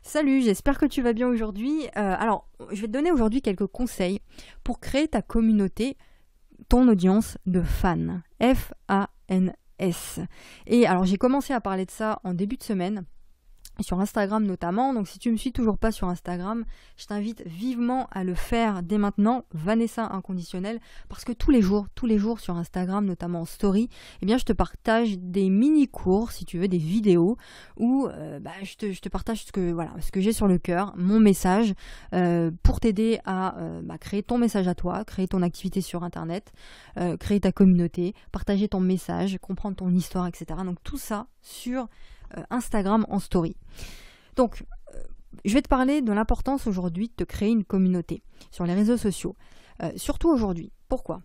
Salut, j'espère que tu vas bien aujourd'hui. Je vais te donner aujourd'hui quelques conseils pour créer ta communauté, ton audience de fans. F-A-N-S. Et alors, j'ai commencé à parler de ça en début de semaine, sur Instagram notamment. Donc si tu me suis toujours pas sur Instagram, je t'invite vivement à le faire dès maintenant, Vanessa Inconditionnel, parce que tous les jours sur Instagram, notamment en story, eh bien je te partage des mini-cours, si tu veux, des vidéos où je te partage ce que j'ai sur le cœur, mon message, pour t'aider à créer ton message à toi, créer ton activité sur Internet, créer ta communauté, partager ton message, comprendre ton histoire, etc. Donc tout ça sur Instagram en story. Donc, je vais te parler de l'importance aujourd'hui de te créer une communauté sur les réseaux sociaux. Surtout aujourd'hui. Pourquoi ?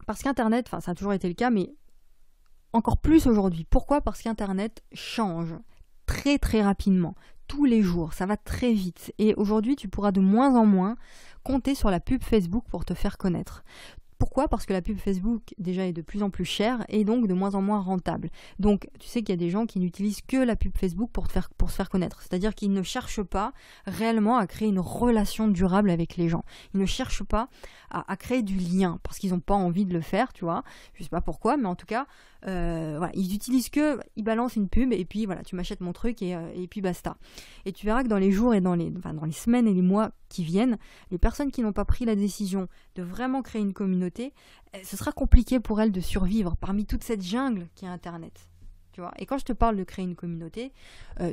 Parce qu'Internet, ça a toujours été le cas, mais encore plus aujourd'hui. Pourquoi ? Parce qu'Internet change très très rapidement. Tous les jours, ça va très vite. Et aujourd'hui, tu pourras de moins en moins compter sur la pub Facebook pour te faire connaître. Pourquoi ? Parce que la pub Facebook déjà est de plus en plus chère et donc de moins en moins rentable. Donc tu sais qu'il y a des gens qui n'utilisent que la pub Facebook pour se faire connaître. C'est-à-dire qu'ils ne cherchent pas réellement à créer une relation durable avec les gens. Ils ne cherchent pas à créer du lien parce qu'ils n'ont pas envie de le faire, tu vois. Je sais pas pourquoi, mais en tout cas, ils utilisent ils balancent une pub et puis voilà, tu m'achètes mon truc et puis basta. Et tu verras que dans les jours et dans les semaines et les mois qui viennent, les personnes qui n'ont pas pris la décision de vraiment créer une communauté, ce sera compliqué pour elles de survivre parmi toute cette jungle qui est Internet. Tu vois. Et quand je te parle de créer une communauté,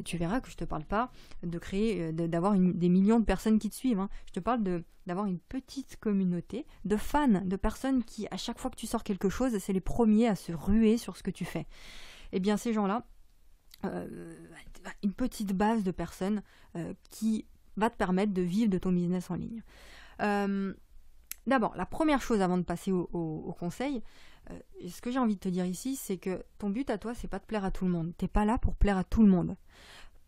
tu verras que je ne te parle pas de créer, d'avoir des millions de personnes qui te suivent. Hein. Je te parle d'avoir une petite communauté de fans, de personnes qui, à chaque fois que tu sors quelque chose, c'est les premiers à se ruer sur ce que tu fais. Eh bien, ces gens-là, une petite base de personnes qui va te permettre de vivre de ton business en ligne. D'abord, la première chose avant de passer au conseil, ce que j'ai envie de te dire ici, c'est que ton but à toi, c'est pas de plaire à tout le monde. T'es pas là pour plaire à tout le monde.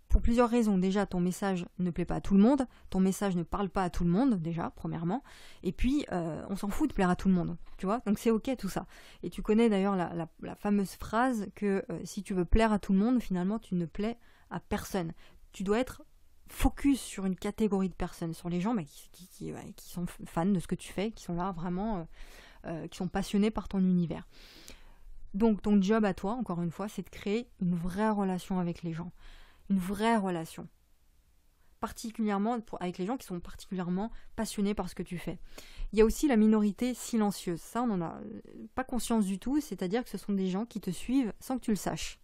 Pour plusieurs raisons. Déjà, ton message ne plaît pas à tout le monde. Ton message ne parle pas à tout le monde, déjà, premièrement. Et puis, on s'en fout de plaire à tout le monde. Tu vois ? Donc, c'est OK tout ça. Et tu connais d'ailleurs la fameuse phrase que si tu veux plaire à tout le monde, finalement, tu ne plais à personne. Tu dois être focus sur une catégorie de personnes, sur les gens qui sont fans de ce que tu fais, qui sont là vraiment, qui sont passionnés par ton univers. Donc ton job à toi, encore une fois, c'est de créer une vraie relation avec les gens. Une vraie relation. Particulièrement avec les gens qui sont particulièrement passionnés par ce que tu fais. Il y a aussi la minorité silencieuse. Ça, on n'en a pas conscience du tout, c'est-à-dire que ce sont des gens qui te suivent sans que tu le saches.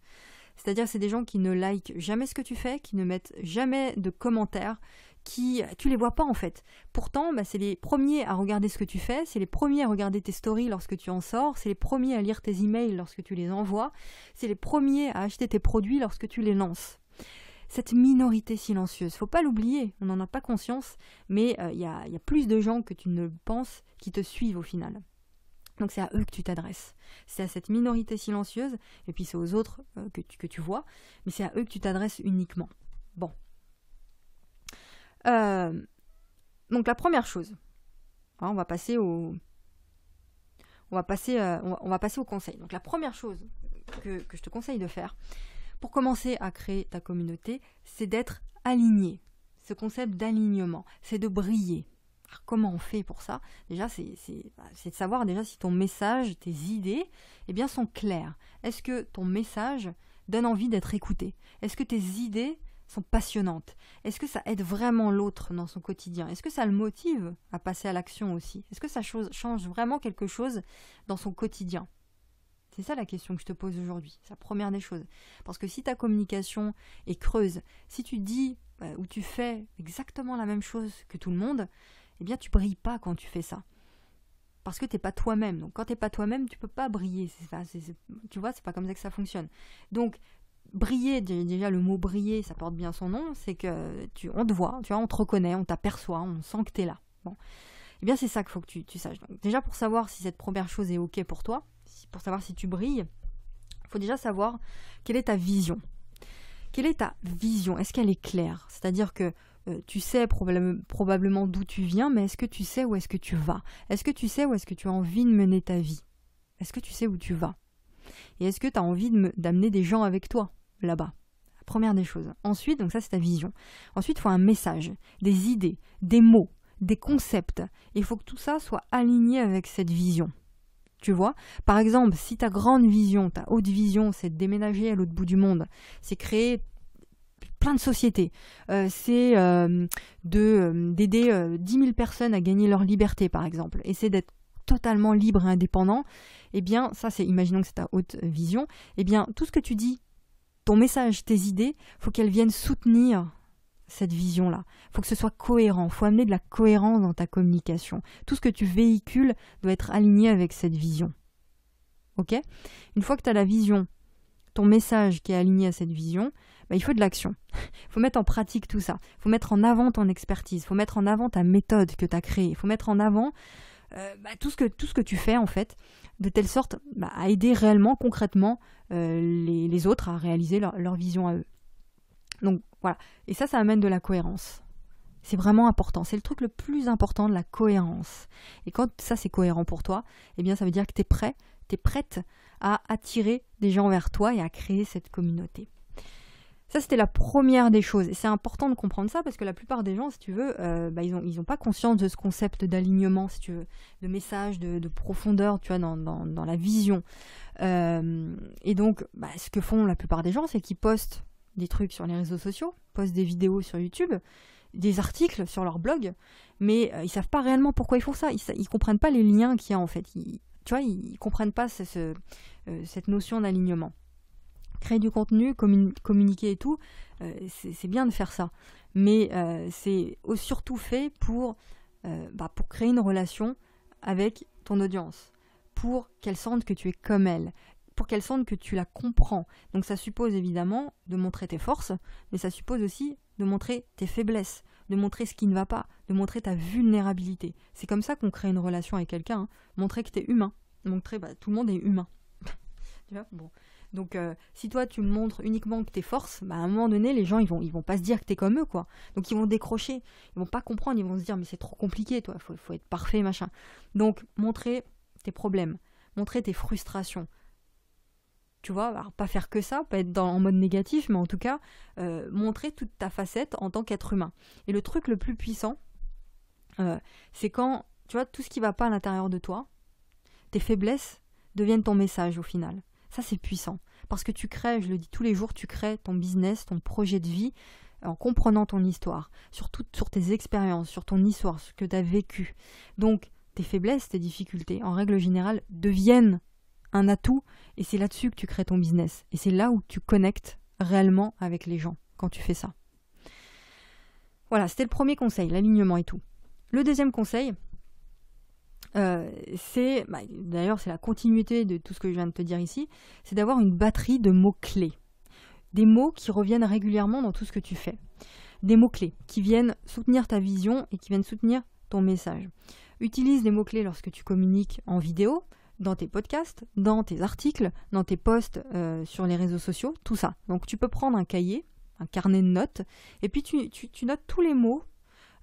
C'est-à-dire que c'est des gens qui ne likent jamais ce que tu fais, qui ne mettent jamais de commentaires, tu les vois pas en fait. Pourtant, c'est les premiers à regarder ce que tu fais, c'est les premiers à regarder tes stories lorsque tu en sors, c'est les premiers à lire tes emails lorsque tu les envoies, c'est les premiers à acheter tes produits lorsque tu les lances. Cette minorité silencieuse, faut pas l'oublier, on n'en a pas conscience, mais il y a plus de gens que tu ne le penses qui te suivent au final. Donc c'est à eux que tu t'adresses. C'est à cette minorité silencieuse, et puis c'est aux autres que tu vois, mais c'est à eux que tu t'adresses uniquement. Bon. Donc la première chose, on va passer au conseil. Donc la première chose que je te conseille de faire pour commencer à créer ta communauté, c'est d'être aligné. Ce concept d'alignement, c'est de briller. Alors, comment on fait pour ça ? Déjà, c'est de savoir déjà si ton message, tes idées, sont claires. Est-ce que ton message donne envie d'être écouté ? Est-ce que tes idées sont passionnantes ? Est-ce que ça aide vraiment l'autre dans son quotidien ? Est-ce que ça le motive à passer à l'action aussi ? Est-ce que ça change vraiment quelque chose dans son quotidien ? C'est ça la question que je te pose aujourd'hui. C'est la première des choses. Parce que si ta communication est creuse, si tu dis ou tu fais exactement la même chose que tout le monde, tu brilles pas quand tu fais ça. Parce que t'es pas toi-même. Donc quand t'es pas toi-même, tu peux pas briller. Tu vois, c'est pas comme ça que ça fonctionne. Donc briller, déjà le mot briller, ça porte bien son nom, c'est que on te voit, tu vois, on te reconnaît, on t'aperçoit, on sent que t'es là. Bon. C'est ça qu'il faut que tu saches. Donc, déjà pour savoir si cette première chose est OK pour toi, pour savoir si tu brilles, il faut déjà savoir quelle est ta vision. Quelle est ta vision ? Est-ce qu'elle est claire ? C'est-à-dire que tu sais probablement d'où tu viens, mais est-ce que tu sais où est-ce que tu vas ? Est-ce que tu sais où est-ce que tu as envie de mener ta vie ? Est-ce que tu sais où tu vas ? Et est-ce que tu as envie d'amener des gens avec toi, là-bas ? Première des choses. Ensuite, donc ça c'est ta vision. Ensuite, il faut un message, des idées, des mots, des concepts. Il faut que tout ça soit aligné avec cette vision. Tu vois ? Par exemple, si ta grande vision, ta haute vision, c'est de déménager à l'autre bout du monde, c'est créer plein de sociétés, c'est d'aider 10 000 personnes à gagner leur liberté, par exemple, et c'est d'être totalement libre et indépendant, eh bien, ça c'est, imaginons que c'est ta haute vision, eh bien, tout ce que tu dis, ton message, tes idées, faut qu'elles viennent soutenir cette vision-là. Faut que ce soit cohérent, faut amener de la cohérence dans ta communication. Tout ce que tu véhicules doit être aligné avec cette vision. Ok ? Une fois que tu as la vision, ton message qui est aligné à cette vision, il faut de l'action. Il faut mettre en pratique tout ça. Il faut mettre en avant ton expertise. Il faut mettre en avant ta méthode que tu as créée. Il faut mettre en avant tout ce que tu fais, en fait, de telle sorte à aider réellement, concrètement, les autres à réaliser leur vision à eux. Donc, voilà. Et ça amène de la cohérence. C'est vraiment important. C'est le truc le plus important, de la cohérence. Et quand ça, c'est cohérent pour toi, eh bien, ça veut dire que tu es prêt, tu es prête à attirer des gens vers toi et à créer cette communauté. Ça, c'était la première des choses. Et c'est important de comprendre ça parce que la plupart des gens, si tu veux, ils ont pas conscience de ce concept d'alignement, si tu veux, de message, de profondeur, tu vois, dans la vision. Et donc, ce que font la plupart des gens, c'est qu'ils postent des trucs sur les réseaux sociaux, postent des vidéos sur YouTube, des articles sur leur blog, mais ils savent pas réellement pourquoi ils font ça. Ils comprennent pas les liens qu'il y a, en fait. Ils comprennent pas cette notion d'alignement. Créer du contenu, communiquer et tout, c'est bien de faire ça. Mais c'est surtout fait pour créer une relation avec ton audience, pour qu'elle sente que tu es comme elle, pour qu'elle sente que tu la comprends. Donc ça suppose évidemment de montrer tes forces, mais ça suppose aussi de montrer tes faiblesses, de montrer ce qui ne va pas, de montrer ta vulnérabilité. C'est comme ça qu'on crée une relation avec quelqu'un, hein. Montrer que tu es humain, montrer tout le monde est humain. Tu vois, bon. Donc si toi tu montres uniquement que tes forces, à un moment donné les gens ils vont pas se dire que t'es comme eux, quoi. Donc ils vont décrocher, ils vont pas comprendre, ils vont se dire mais c'est trop compliqué, toi, faut être parfait, machin. Donc montrer tes problèmes, montrer tes frustrations. Tu vois, alors pas faire que ça, pas être en mode négatif, mais en tout cas montrer toute ta facette en tant qu'être humain. Et le truc le plus puissant, c'est quand tu vois tout ce qui va pas à l'intérieur de toi, tes faiblesses deviennent ton message au final. Ça, c'est puissant. Parce que tu crées, je le dis tous les jours, tu crées ton business, ton projet de vie en comprenant ton histoire, sur tes expériences, sur ton histoire, ce que tu as vécu. Donc, tes faiblesses, tes difficultés, en règle générale, deviennent un atout et c'est là-dessus que tu crées ton business. Et c'est là où tu connectes réellement avec les gens quand tu fais ça. Voilà, c'était le premier conseil, l'alignement et tout. Le deuxième conseil, d'ailleurs c'est la continuité de tout ce que je viens de te dire ici, c'est d'avoir une batterie de mots-clés. Des mots qui reviennent régulièrement dans tout ce que tu fais. Des mots-clés qui viennent soutenir ta vision et qui viennent soutenir ton message. Utilise les mots-clés lorsque tu communiques en vidéo, dans tes podcasts, dans tes articles, dans tes posts sur les réseaux sociaux, tout ça. Donc tu peux prendre un cahier, un carnet de notes, et puis tu notes tous les mots,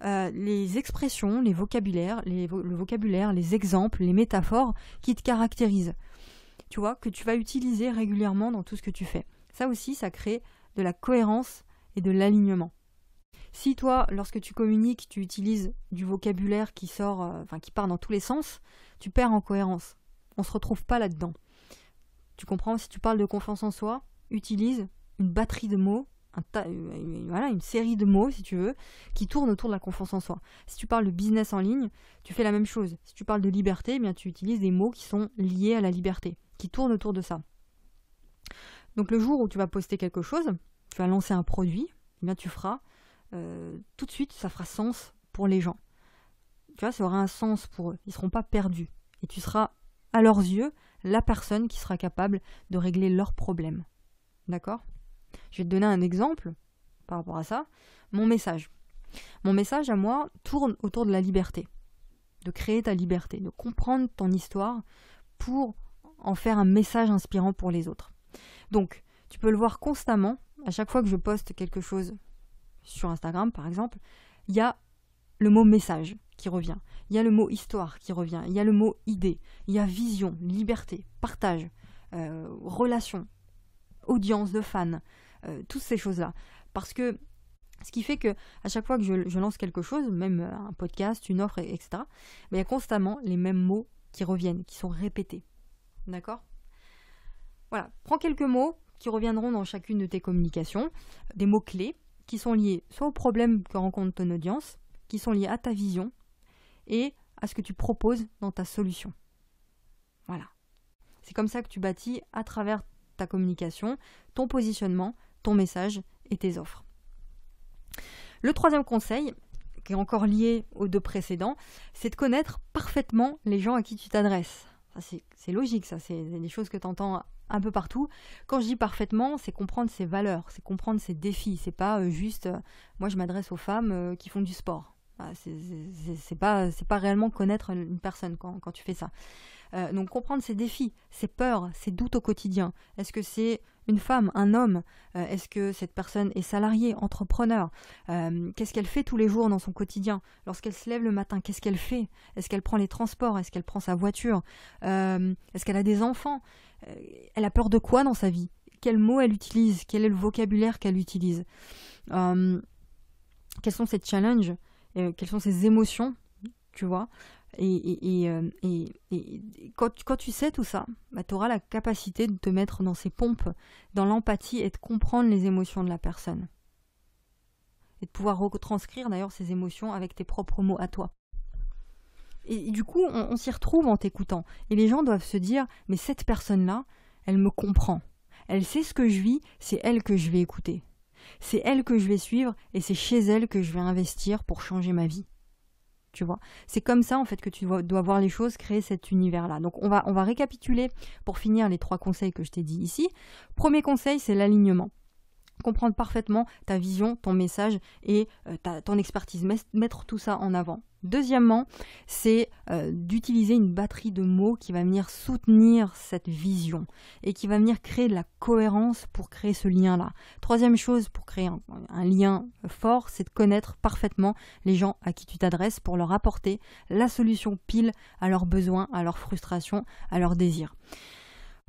les expressions, le vocabulaire, les exemples, les métaphores qui te caractérisent. Tu vois, que tu vas utiliser régulièrement dans tout ce que tu fais. Ça aussi, ça crée de la cohérence et de l'alignement. Si toi, lorsque tu communiques, tu utilises du vocabulaire qui part dans tous les sens, tu perds en cohérence. On ne se retrouve pas là-dedans. Tu comprends ? Si tu parles de confiance en soi, utilise une batterie de mots, une série de mots, si tu veux, qui tournent autour de la confiance en soi. Si tu parles de business en ligne, tu fais la même chose. Si tu parles de liberté, eh bien, tu utilises des mots qui sont liés à la liberté, qui tournent autour de ça. Donc le jour où tu vas poster quelque chose, tu vas lancer un produit, eh bien, tu feras tout de suite, ça fera sens pour les gens. Tu vois, ça aura un sens pour eux. Ils ne seront pas perdus. Et tu seras, à leurs yeux, la personne qui sera capable de régler leurs problèmes. D'accord ? Je vais te donner un exemple par rapport à ça. Mon message. Mon message à moi tourne autour de la liberté. De créer ta liberté, de comprendre ton histoire pour en faire un message inspirant pour les autres. Donc, tu peux le voir constamment. À chaque fois que je poste quelque chose sur Instagram, par exemple, il y a le mot message qui revient. Il y a le mot histoire qui revient. Il y a le mot idée. Il y a vision, liberté, partage, relation, audience de fans, toutes ces choses-là. Parce que ce qui fait que à chaque fois que je lance quelque chose, même un podcast, une offre, etc., il y a constamment les mêmes mots qui reviennent, qui sont répétés. D'accord ? Voilà, prends quelques mots qui reviendront dans chacune de tes communications, des mots-clés qui sont liés soit au problème que rencontre ton audience, qui sont liés à ta vision et à ce que tu proposes dans ta solution. Voilà. C'est comme ça que tu bâtis à travers ta communication, ton positionnement, ton message et tes offres. Le troisième conseil, qui est encore lié aux deux précédents, c'est de connaître parfaitement les gens à qui tu t'adresses. C'est logique, ça, c'est des choses que tu entends un peu partout. Quand je dis parfaitement, c'est comprendre ses valeurs, c'est comprendre ses défis. C'est pas juste, moi je m'adresse aux femmes qui font du sport. C'est pas réellement connaître une personne quand tu fais ça. Donc comprendre ses défis, ses peurs, ses doutes au quotidien. Est-ce que c'est une femme, un homme? Est-ce que cette personne est salariée, entrepreneur? Qu'est-ce qu'elle fait tous les jours dans son quotidien? Lorsqu'elle se lève le matin, qu'est-ce qu'elle fait? Est-ce qu'elle prend les transports? Est-ce qu'elle prend sa voiture? Est-ce qu'elle a des enfants? Elle a peur de quoi dans sa vie? Quels mots elle utilise? Quel est le vocabulaire qu'elle utilise? Quels sont ses challenges? Quelles sont ses émotions? Tu vois? Et quand tu sais tout ça, tu auras la capacité de te mettre dans ses pompes, dans l'empathie et de comprendre les émotions de la personne. Et de pouvoir retranscrire d'ailleurs ces émotions avec tes propres mots à toi. Et du coup, on s'y retrouve en t'écoutant. Et les gens doivent se dire, mais cette personne-là, elle me comprend. Elle sait ce que je vis, c'est elle que je vais écouter. C'est elle que je vais suivre et c'est chez elle que je vais investir pour changer ma vie. Tu vois, c'est comme ça en fait que tu dois voir les choses, créer cet univers-là. Donc on va récapituler pour finir les 3 conseils que je t'ai dit ici. Premier conseil, c'est l'alignement. Comprendre parfaitement ta vision, ton message et ton expertise, mettre tout ça en avant. Deuxièmement, c'est d'utiliser une batterie de mots qui va venir soutenir cette vision et qui va venir créer de la cohérence pour créer ce lien-là. Troisième chose pour créer un lien fort, c'est de connaître parfaitement les gens à qui tu t'adresses pour leur apporter la solution pile à leurs besoins, à leurs frustrations, à leurs désirs.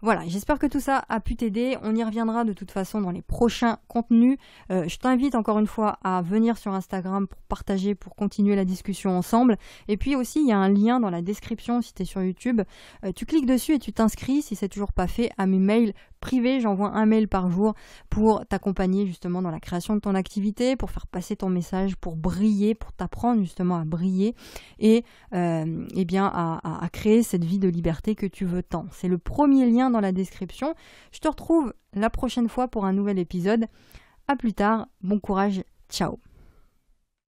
Voilà, j'espère que tout ça a pu t'aider. On y reviendra de toute façon dans les prochains contenus. Je t'invite encore une fois à venir sur Instagram pour partager, pour continuer la discussion ensemble. Et puis aussi, il y a un lien dans la description si tu es sur YouTube. Tu cliques dessus et tu t'inscris, si c'est toujours pas fait, à mes mails privés. J'envoie un mail par jour pour t'accompagner justement dans la création de ton activité, pour faire passer ton message, pour briller, pour t'apprendre justement à briller et bien à créer cette vie de liberté que tu veux tant. C'est le premier lien dans la description. Je te retrouve la prochaine fois pour un nouvel épisode. À plus tard, bon courage, ciao.